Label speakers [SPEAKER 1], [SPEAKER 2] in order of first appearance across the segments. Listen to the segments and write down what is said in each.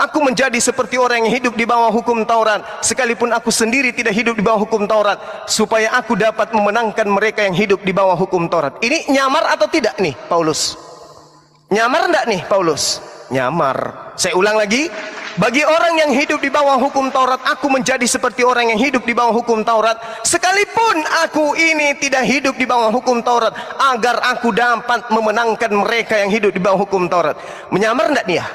[SPEAKER 1] Aku menjadi seperti orang yang hidup di bawah hukum Taurat, sekalipun aku sendiri tidak hidup di bawah hukum Taurat, supaya aku dapat memenangkan mereka yang hidup di bawah hukum Taurat. Ini nyamar atau tidak nih Paulus? Nyamar enggak nih Paulus? Nyamar. Saya ulang lagi, bagi orang yang hidup di bawah hukum Taurat, aku menjadi seperti orang yang hidup di bawah hukum Taurat, sekalipun aku ini tidak hidup di bawah hukum Taurat, agar aku dapat memenangkan mereka yang hidup di bawah hukum Taurat. Menyamar enggak nih ya?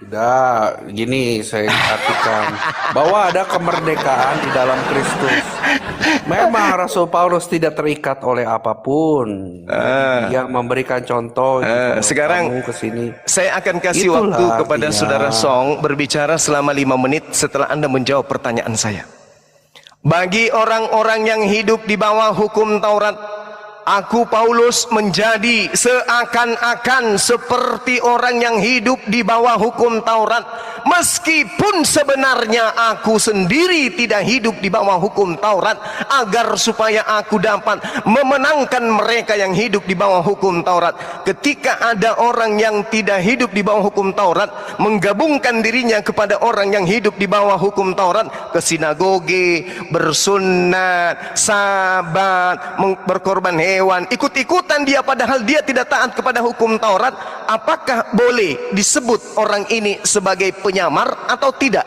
[SPEAKER 2] Tidak, gini saya artikan bahwa ada kemerdekaan di dalam Kristus. Memang Rasul Paulus tidak terikat oleh apapun. Dia memberikan contoh.
[SPEAKER 1] Sekarang
[SPEAKER 2] ke sini.
[SPEAKER 1] Saya akan kasih waktu kepada saudara Song berbicara selama 5 menit setelah Anda menjawab pertanyaan saya. Bagi orang-orang yang hidup di bawah hukum Taurat, aku Paulus menjadi seakan-akan seperti orang yang hidup di bawah hukum Taurat, meskipun sebenarnya aku sendiri tidak hidup di bawah hukum Taurat, agar supaya aku dapat memenangkan mereka yang hidup di bawah hukum Taurat. Ketika ada orang yang tidak hidup di bawah hukum Taurat menggabungkan dirinya kepada orang yang hidup di bawah hukum Taurat, ke sinagoge, bersunat, sabat, berkorban hewan, ikut-ikutan dia padahal dia tidak taat kepada hukum Taurat, apakah boleh disebut orang ini sebagai penyamar atau tidak?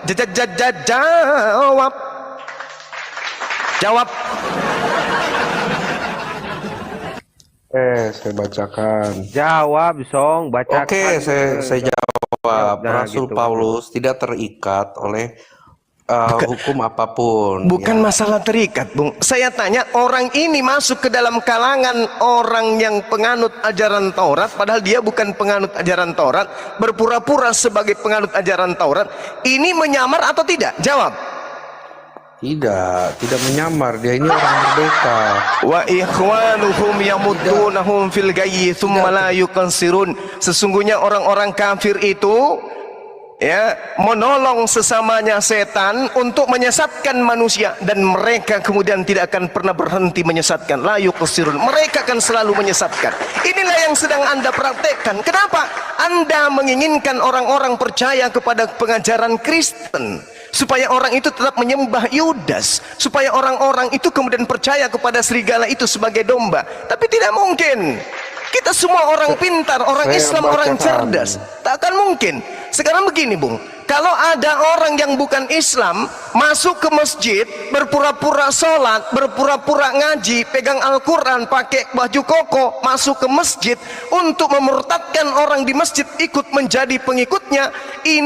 [SPEAKER 1] Jawab.
[SPEAKER 2] Saya bacakan.
[SPEAKER 3] Jawab, Song, bacakan.
[SPEAKER 2] Oke, saya jawab.
[SPEAKER 3] Nah,
[SPEAKER 2] Rasul
[SPEAKER 3] gitu.
[SPEAKER 2] Paulus tidak terikat oleh hukum apapun.
[SPEAKER 1] Bukan masalah terikat, Bung. Saya tanya, orang ini masuk ke dalam kalangan orang yang penganut ajaran Taurat, padahal dia bukan penganut ajaran Taurat, berpura-pura sebagai penganut ajaran Taurat. Ini menyamar atau tidak? Jawab.
[SPEAKER 2] Tidak menyamar. Dia ini orang merdeka.
[SPEAKER 1] Wa ikhwanuhum yamudunahum fil gayyi thumma la yuqsirun. Sesungguhnya orang-orang kafir itu menolong sesamanya setan untuk menyesatkan manusia, dan mereka kemudian tidak akan pernah berhenti menyesatkan. La yuqsirun. Mereka akan selalu menyesatkan. Inilah yang sedang Anda praktekkan. Kenapa? Anda menginginkan orang-orang percaya kepada pengajaran Kristen, supaya orang itu tetap menyembah Yudas, supaya orang-orang itu kemudian percaya kepada serigala itu sebagai domba. Tapi tidak mungkin. Kita semua orang pintar, orang Islam, orang cerdas. Tak akan mungkin. Sekarang begini, Bung, kalau ada orang yang bukan Islam masuk ke masjid, berpura-pura sholat, berpura-pura ngaji, pegang Al-Quran, pakai baju koko, masuk ke masjid untuk memurtadkan orang di masjid ikut menjadi pengikutnya, ini